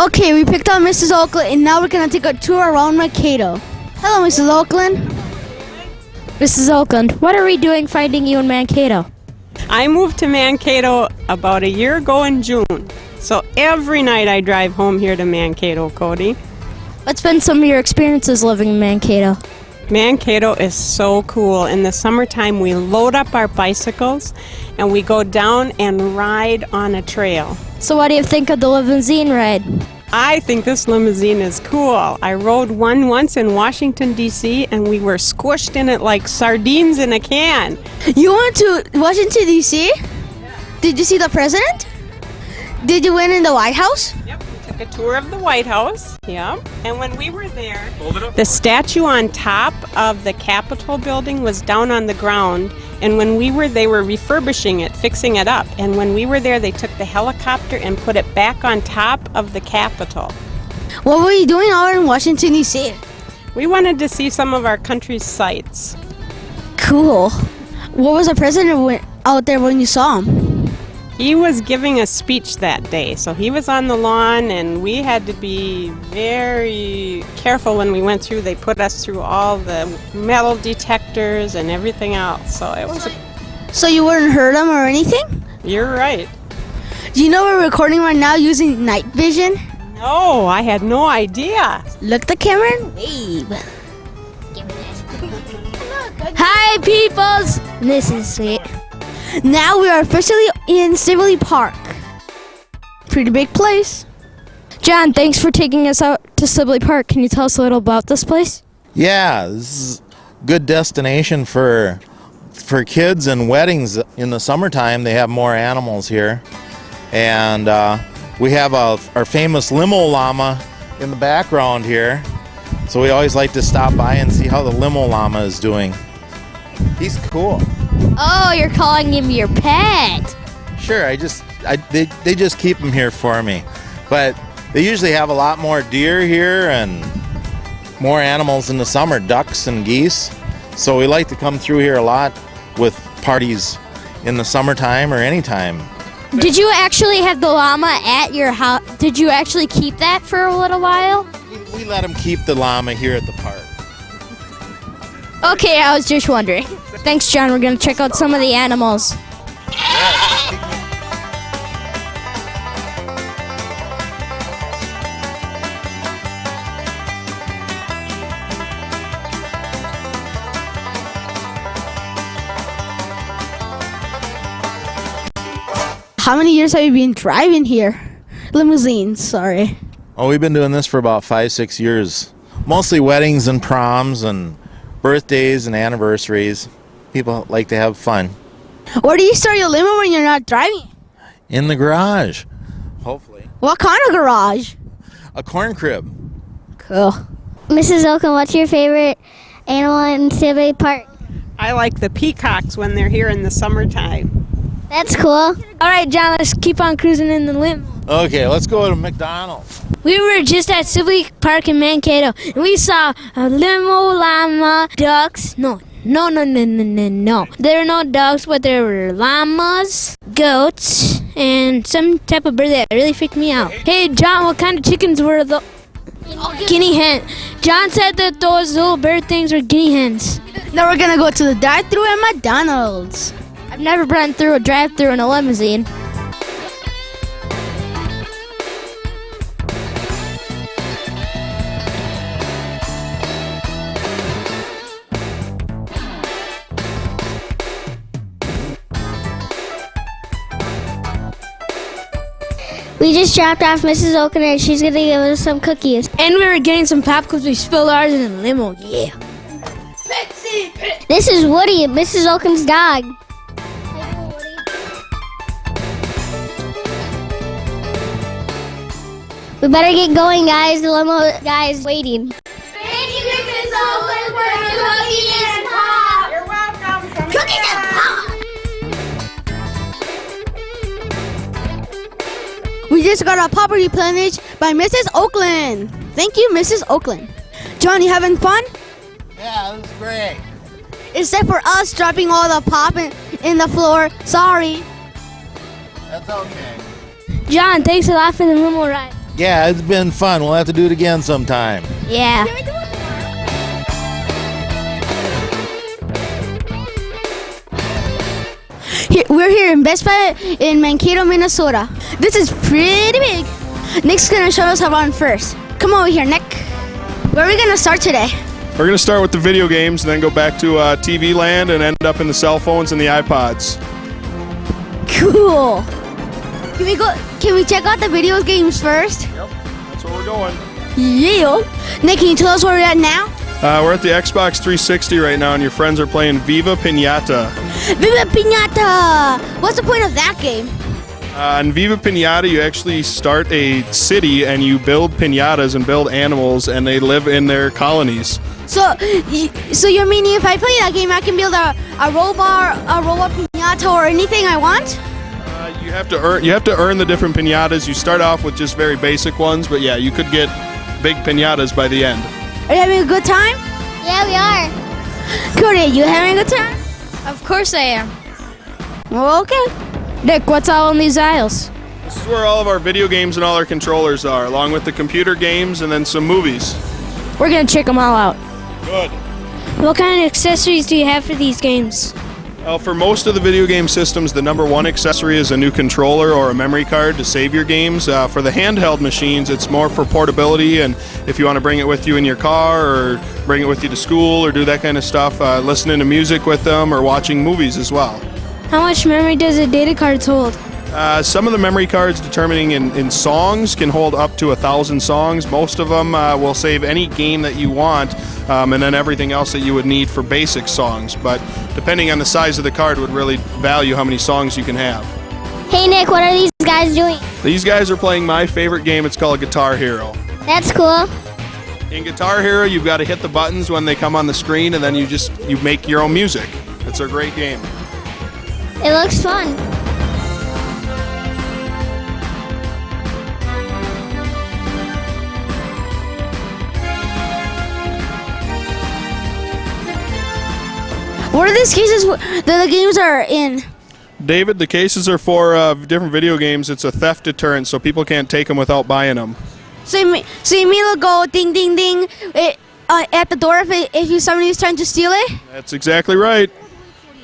Okay, we picked up Mrs. Oakland, and now we're going to take a tour around Mankato. Hello, Mrs. Oakland. Mrs. Oakland, what are we doing finding you in Mankato? I moved to Mankato about a year ago in June. So every night I drive home here to Mankato, Cody. What's been some of your experiences living in Mankato? Mankato is so cool. In the summertime, we load up our bicycles and we go down and ride on a trail. So what do you think of the limousine ride? I think this limousine is cool. I rode one once in Washington, D.C., and we were squished in it like sardines in a can. You went to Washington, D.C.? Did you see the president? Did you win in the White House? Yep, we took a tour of the White House. Yep. And when we were there, the statue on top of the Capitol building was down on the ground. And when we were, they were refurbishing it, fixing it up. And when we were there, they took the helicopter and put it back on top of the Capitol. What were you doing out in Washington, D.C.? We wanted to see some of our country's sights. Cool. What was the president out there when you saw him? He was giving a speech that day, so he was on the lawn, and we had to be very careful when we went through. They put us through all the metal detectors and everything else, so it was. So you wouldn't hurt him or anything? You're right. Do you know we're recording right now using night vision? No, I had no idea. Look at the camera and wave. Hi, peoples. This is sweet. Now we are officially in Sibley Park. Pretty big place. John, thanks for taking us out to Sibley Park. Can you tell us a little about this place? Yeah, this is a good destination for kids and weddings. In the summertime, they have more animals here. And we have our famous limo llama in the background here. So we always like to stop by and see how the limo llama is doing. He's cool. Oh, you're calling him your pet. Sure, they just keep him here for me. But they usually have a lot more deer here and more animals in the summer, ducks and geese. So we like to come through here a lot with parties in the summertime or anytime. Did you actually have the llama at your house? Did you actually keep that for a little while? We let him keep the llama here at the park. Okay, I was just wondering. Thanks, John. We're going to check out some of the animals. How many years have you been driving here? Limousines, sorry. Oh, we've been doing this for about 5-6 years. Mostly weddings and proms and birthdays and anniversaries. People like to have fun. Where do you start your limo when you're not driving? In the garage, hopefully. What kind of garage? A corn crib. Cool. Mrs. Oakland, what's your favorite animal in Sibley Park? I like the peacocks when they're here in the summertime. That's cool. All right, John, let's keep on cruising in the limo. Okay, let's go to McDonald's. We were just at Sibley Park in Mankato, and we saw a limo, llama, ducks. No. There were no ducks, but there were llamas, goats, and some type of bird that really freaked me out. Hey, John, what kind of chickens were the guinea hen? John said that those little bird things were guinea hens. Now we're gonna go to the drive-thru at McDonald's. I've never run through a drive-thru in a limousine. We just dropped off Mrs. Oakland and she's going to give us some cookies. And we were getting some pop because we spilled ours in the limo. Yeah. This is Woody, Mrs. Oakland's dog. We better get going, guys. The limo guy is waiting. Thank you, Mrs. Oakland, for cookies and pop. You're welcome. Cookies and pop. We just got a pop replenished by Mrs. Oakland. Thank you, Mrs. Oakland. John, you having fun? Yeah, this is great. Except for us dropping all the pop in the floor. Sorry. That's okay. John, thanks a lot for the limo ride. Yeah, it's been fun. We'll have to do it again sometime. Yeah. We're here in Best Buy in Mankato, Minnesota. This is pretty big. Nick's gonna show us how to run first. Come over here, Nick. Where are we gonna start today? We're going to start with the video games and then go back to TV land and end up in the cell phones and the iPods. Cool. Can we check out the video games first? Yep, that's where we're going. Yeah. Nick, can you tell us where we're at now? We're at the Xbox 360 right now, and your friends are playing Viva Pinata. Viva Pinata! What's the point of that game? In Viva Pinata, you actually start a city and you build pinatas and build animals, and they live in their colonies. So you're meaning if I play that game, I can build a robot pinata or anything I want? You have to earn the different pinatas. You start off with just very basic ones, but yeah, you could get big pinatas by the end. Are you having a good time? Yeah, we are. Cody, you having a good time? Of course I am. Okay. Nick, what's all in these aisles? This is where all of our video games and all our controllers are, along with the computer games and then some movies. We're gonna check them all out. Good. What kind of accessories do you have for these games? Well, for most of the video game systems, the number one accessory is a new controller or a memory card to save your games. For the handheld machines, it's more for portability, and if you want to bring it with you in your car or bring it with you to school or do that kind of stuff, listening to music with them or watching movies as well. How much memory does a data card hold? Some of the memory cards determining in songs can hold up to 1,000 songs. Most of them will save any game that you want, and then everything else that you would need for basic songs. But depending on the size of the card would really value how many songs you can have. Hey, Nick, what are these guys doing? These guys are playing my favorite game. It's called Guitar Hero. That's cool. In Guitar Hero, you've got to hit the buttons when they come on the screen, and then you make your own music. It's a great game. It looks fun. What are these cases that the games are in? David, the cases are for different video games. It's a theft deterrent, so people can't take them without buying them. So you mean it'll go ding ding ding at the door if somebody's trying to steal it? That's exactly right.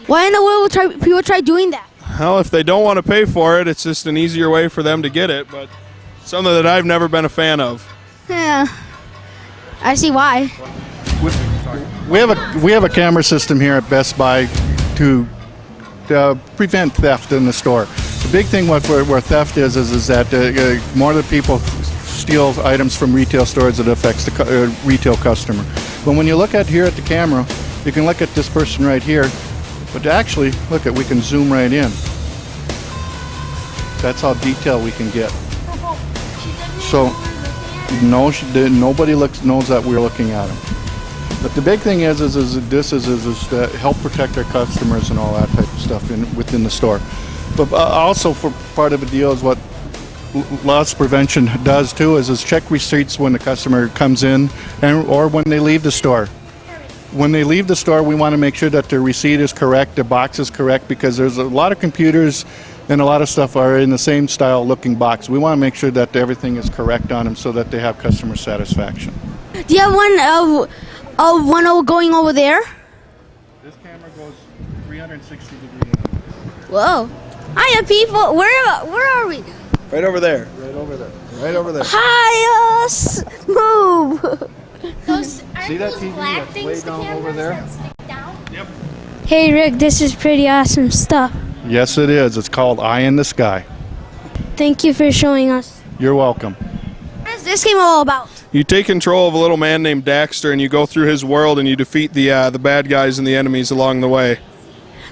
Why in the world would people try doing that? Well, if they don't want to pay for it, it's just an easier way for them to get it, but something that I've never been a fan of. Yeah, I see why. We have a camera system here at Best Buy to prevent theft in the store. The big thing where theft is that more of the people steal items from retail stores, it affects the retail customer. But when you look at here at the camera, you can look at this person right here, but actually, look at, we can zoom right in. That's how detailed we can get. So, no, nobody knows that we're looking at them. But the big thing is to help protect our customers and all that type of stuff within the store. But also, for part of the deal is what loss prevention does too is check receipts when the customer comes in or when they leave the store. When they leave the store, we want to make sure that their receipt is correct, the box is correct, because there's a lot of computers and a lot of stuff are in the same style looking box. We want to make sure that everything is correct on them so that they have customer satisfaction. Do you have one going over there? This camera goes 360 degrees. Whoa. Hiya, people. Where are we? Right over there. Right over there. Right over there. Hi, us. Move. See that TV that's way down over there? Yep. Hey, Rick, this is pretty awesome stuff. Yes, it is. It's called Eye in the Sky. Thank you for showing us. You're welcome. What is this game all about? You take control of a little man named Daxter, and you go through his world, and you defeat the bad guys and the enemies along the way.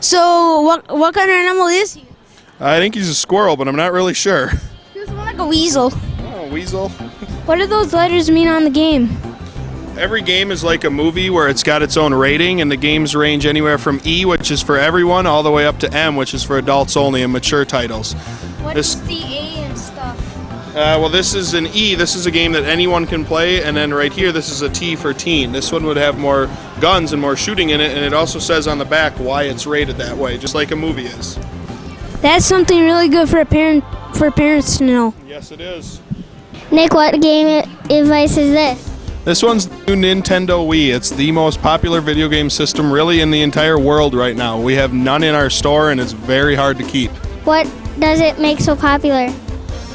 So, what kind of animal is he? I think he's a squirrel, but I'm not really sure. He was more like a weasel. Oh, weasel. What do those letters mean on the game? Every game is like a movie where it's got its own rating, and the games range anywhere from E, which is for everyone, all the way up to M, which is for adults only and mature titles. What is the A and stuff? Well, this is an E. This is a game that anyone can play, and then right here, this is a T for teen. This one would have more guns and more shooting in it, and it also says on the back why it's rated that way, just like a movie is. That's something really good for parents to know. Yes, it is. Nick, what game device is this? This one's the new Nintendo Wii. It's the most popular video game system really in the entire world right now. We have none in our store and it's very hard to keep. What does it make so popular?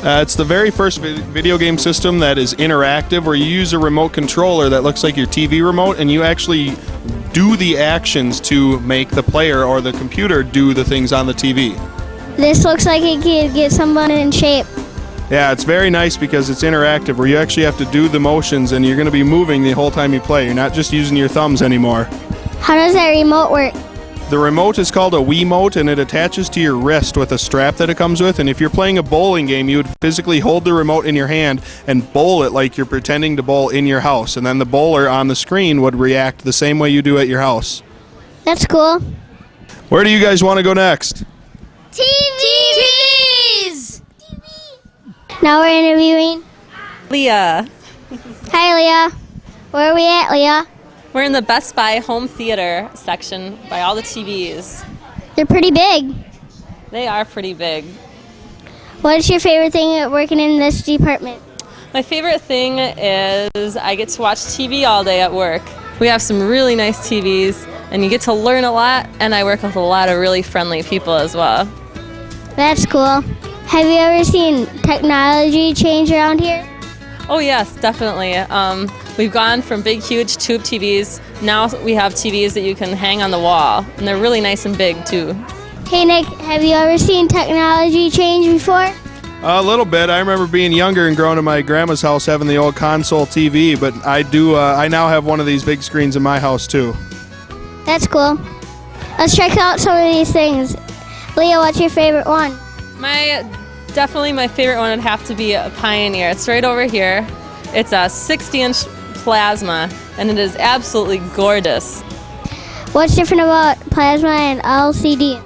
It's the very first video game system that is interactive, where you use a remote controller that looks like your TV remote and you actually do the actions to make the player or the computer do the things on the TV. This looks like it could get someone in shape. Yeah, it's very nice because it's interactive, where you actually have to do the motions and you're going to be moving the whole time you play. You're not just using your thumbs anymore. How does that remote work? The remote is called a Wiimote, and it attaches to your wrist with a strap that it comes with. And if you're playing a bowling game, you would physically hold the remote in your hand and bowl it like you're pretending to bowl in your house. And then the bowler on the screen would react the same way you do at your house. That's cool. Where do you guys want to go next? TVs! Now we're interviewing Leah. Hi, Leah. Where are we at, Leah? We're in the Best Buy home theater section by all the TVs. They're pretty big. They are pretty big. What is your favorite thing at working in this department? My favorite thing is I get to watch TV all day at work. We have some really nice TVs, and you get to learn a lot, and I work with a lot of really friendly people as well. That's cool. Have you ever seen technology change around here? Oh yes, definitely. We've gone from big, huge tube TVs. Now we have TVs that you can hang on the wall, and they're really nice and big too. Hey, Nick, have you ever seen technology change before? A little bit. I remember being younger and growing to my grandma's house having the old console TV, but I now have one of these big screens in my house too. That's cool. Let's check out some of these things. Leah, what's your favorite one? Definitely my favorite one would have to be a Pioneer. It's right over here. It's a 60-inch plasma, and it is absolutely gorgeous. What's different about plasma and LCD?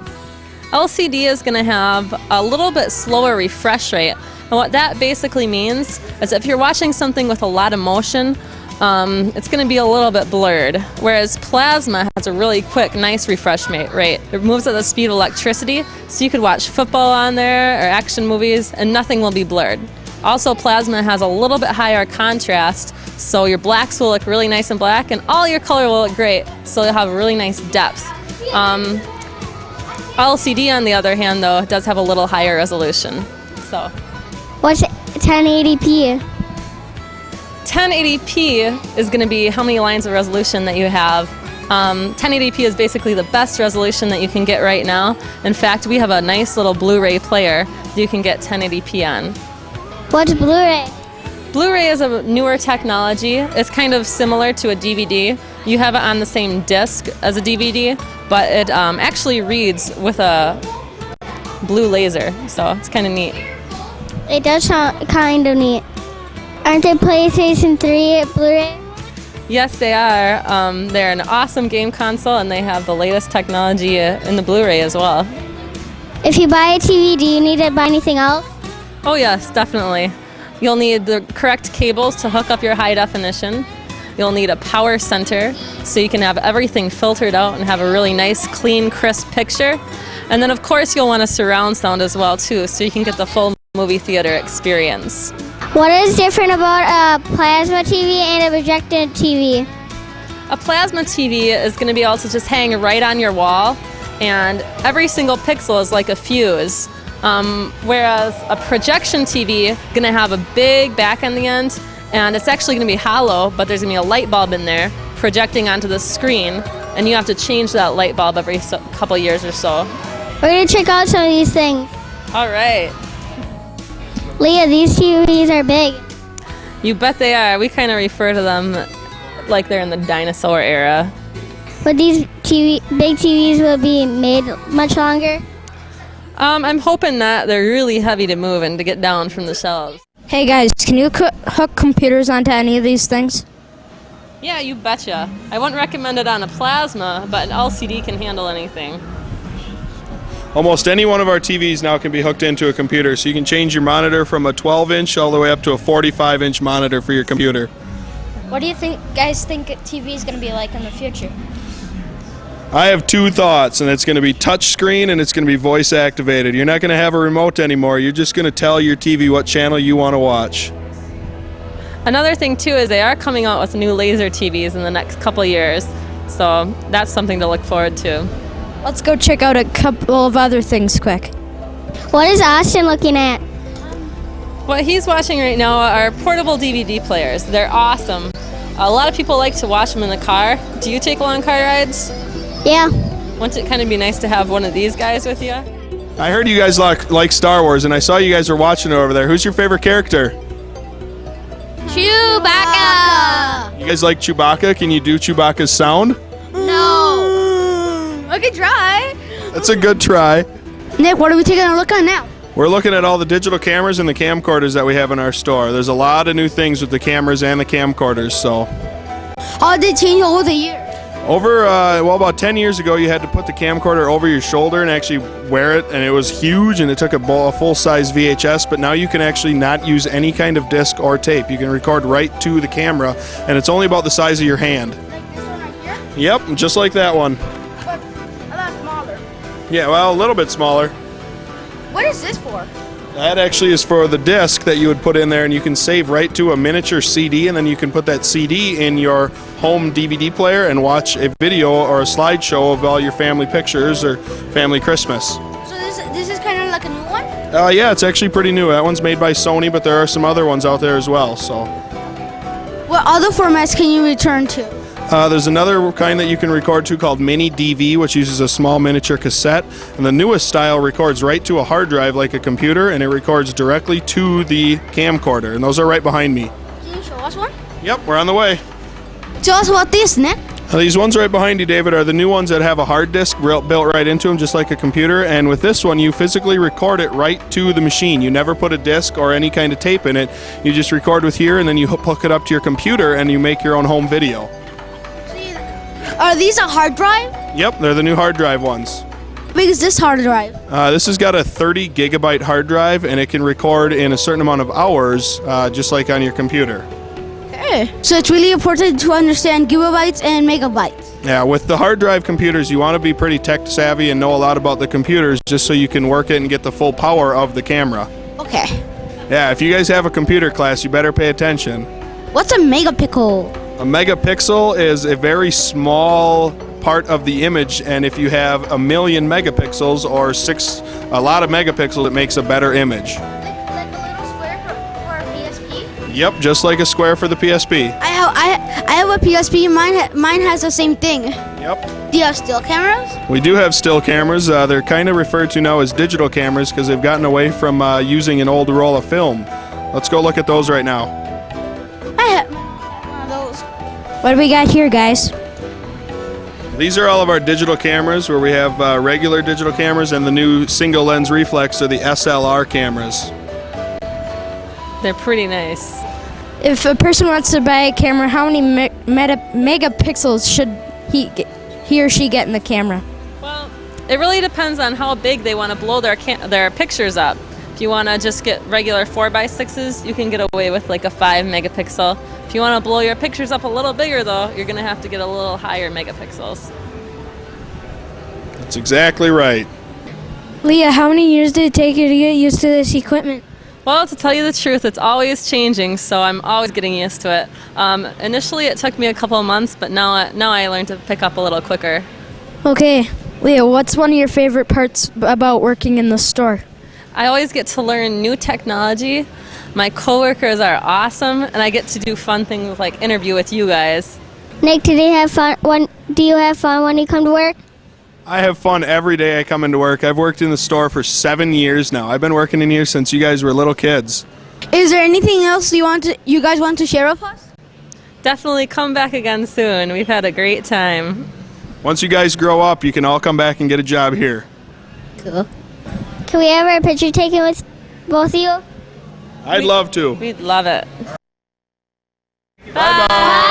LCD is going to have a little bit slower refresh rate. And what that basically means is if you're watching something with a lot of motion, it's going to be a little bit blurred. Whereas plasma has a really quick, nice refresh rate. It moves at the speed of electricity, so you could watch football on there or action movies, and nothing will be blurred. Also, plasma has a little bit higher contrast, so your blacks will look really nice and black, and all your color will look great, so you'll have a really nice depth. LCD, on the other hand, though, does have a little higher resolution. So, What's 1080p? 1080p is going to be how many lines of resolution that you have. 1080p is basically the best resolution that you can get right now. In fact, we have a nice little Blu-ray player that you can get 1080p on. What's Blu-ray? Blu-ray is a newer technology. It's kind of similar to a DVD. You have it on the same disc as a DVD, but it actually reads with a blue laser, so it's kind of neat. It does sound kind of neat. Aren't they PlayStation 3 Blu-ray? Yes, they are. They're an awesome game console, and they have the latest technology in the Blu-ray as well. If you buy a TV, do you need to buy anything else? Oh yes, definitely. You'll need the correct cables to hook up your high definition. You'll need a power center so you can have everything filtered out and have a really nice, clean, crisp picture. And then of course you'll want a surround sound as well too, so you can get the full movie theater experience. What is different about a plasma TV and a projected TV? A plasma TV is going to be able to just hang right on your wall, and every single pixel is like a fuse. Whereas a projection TV is going to have a big back on the end, and it's actually going to be hollow, but there's going to be a light bulb in there projecting onto the screen, and you have to change that light bulb every couple years or so. We're going to check out some of these things. All right. Leah, these TVs are big. You bet they are. We kind of refer to them like they're in the dinosaur era. But these big TVs will be made much longer? I'm hoping that they're really heavy to move and to get down from the shelves. Hey guys, can you hook computers onto any of these things? Yeah, you betcha. I wouldn't recommend it on a plasma, but an LCD can handle anything. Almost any one of our TVs now can be hooked into a computer, so you can change your monitor from a 12-inch all the way up to a 45-inch monitor for your computer. What do you guys think TV is going to be like in the future? I have two thoughts, and it's going to be touch screen and it's going to be voice activated. You're not going to have a remote anymore. You're just going to tell your TV what channel you want to watch. Another thing too is they are coming out with new laser TVs in the next couple years, so that's something to look forward to. Let's go check out a couple of other things quick. What is Austin looking at? What he's watching right now are portable DVD players. They're awesome. A lot of people like to watch them in the car. Do you take long car rides? Yeah. Wouldn't it kind of be nice to have one of these guys with you? I heard you guys like Star Wars, and I saw you guys were watching it over there. Who's your favorite character? Chewbacca! You guys like Chewbacca? Can you do Chewbacca's sound? No. I can try. That's a good try. Nick, what are we taking a look at now? We're looking at all the digital cameras and the camcorders that we have in our store. There's a lot of new things with the cameras and the camcorders, so. How did they change over the years? Over, about 10 years ago, you had to put the camcorder over your shoulder and actually wear it, and it was huge, and it took a full-size VHS, but now you can actually not use any kind of disc or tape. You can record right to the camera, and it's only about the size of your hand. Like this one right here? Yep, just like that one. But a lot smaller. Yeah, well, a little bit smaller. What is this for? That actually is for the disc that you would put in there, and you can save right to a miniature CD, and then you can put that CD in your home DVD player and watch a video or a slideshow of all your family pictures or family Christmas. So this is kind of like a new one? Yeah, it's actually pretty new. That one's made by Sony, but there are some other ones out there as well. So What other formats can you return to? there's another kind that you can record to called Mini DV, which uses a small miniature cassette. And the newest style records right to a hard drive like a computer, and it records directly to the camcorder. And those are right behind me. Can you show us one? Yep, we're on the way. Tell us about this, Nick. These ones right behind you, David, are the new ones that have a hard disk built right into them, just like a computer. And with this one, you physically record it right to the machine. You never put a disk or any kind of tape in it. You just record with here, and then you hook it up to your computer, and you make your own home video. Are these a hard drive? Yep, they're the new hard drive ones. How big is this hard drive? This has got a 30 gigabyte hard drive, and it can record in a certain amount of hours, just like on your computer. Okay. So it's really important to understand gigabytes and megabytes. Yeah, with the hard drive computers, you want to be pretty tech savvy and know a lot about the computers just so you can work it and get the full power of the camera. Okay. Yeah, if you guys have a computer class, you better pay attention. What's a megapixel? A megapixel is a very small part of the image, and if you have 1,000,000 megapixels or a lot of megapixels, it makes a better image. Like a little square for a PSP? Yep, just like a square for the PSP. I have a PSP. Mine has the same thing. Yep. Do you have still cameras? We do have still cameras. They're kind of referred to now as digital cameras because they've gotten away from using an old roll of film. Let's go look at those right now. I have one of those. What do we got here, guys? These are all of our digital cameras where we have regular digital cameras and the new single lens reflex or the SLR cameras. They're pretty nice. If a person wants to buy a camera, how many megapixels should he or she get in the camera? Well, it really depends on how big they want to blow their pictures up. If you want to just get regular 4x6s, you can get away with like a 5 megapixel. If you want to blow your pictures up a little bigger, though, you're going to have to get a little higher megapixels. That's exactly right. Leah, how many years did it take you to get used to this equipment? Well, to tell you the truth, it's always changing, so I'm always getting used to it. Initially, it took me a couple of months, but now I learned to pick up a little quicker. Okay, Leah, what's one of your favorite parts about working in the store? I always get to learn new technology. My coworkers are awesome, and I get to do fun things like interview with you guys. Nick, do you have fun when you come to work? I have fun every day I come into work. I've worked in the store for 7 years now. I've been working in here since you guys were little kids. Is there anything else you guys want to share with us? Definitely come back again soon. We've had a great time. Once you guys grow up, you can all come back and get a job here. Cool. Can we have a picture taken with both of you? I'd love to. We'd love it. Bye-bye.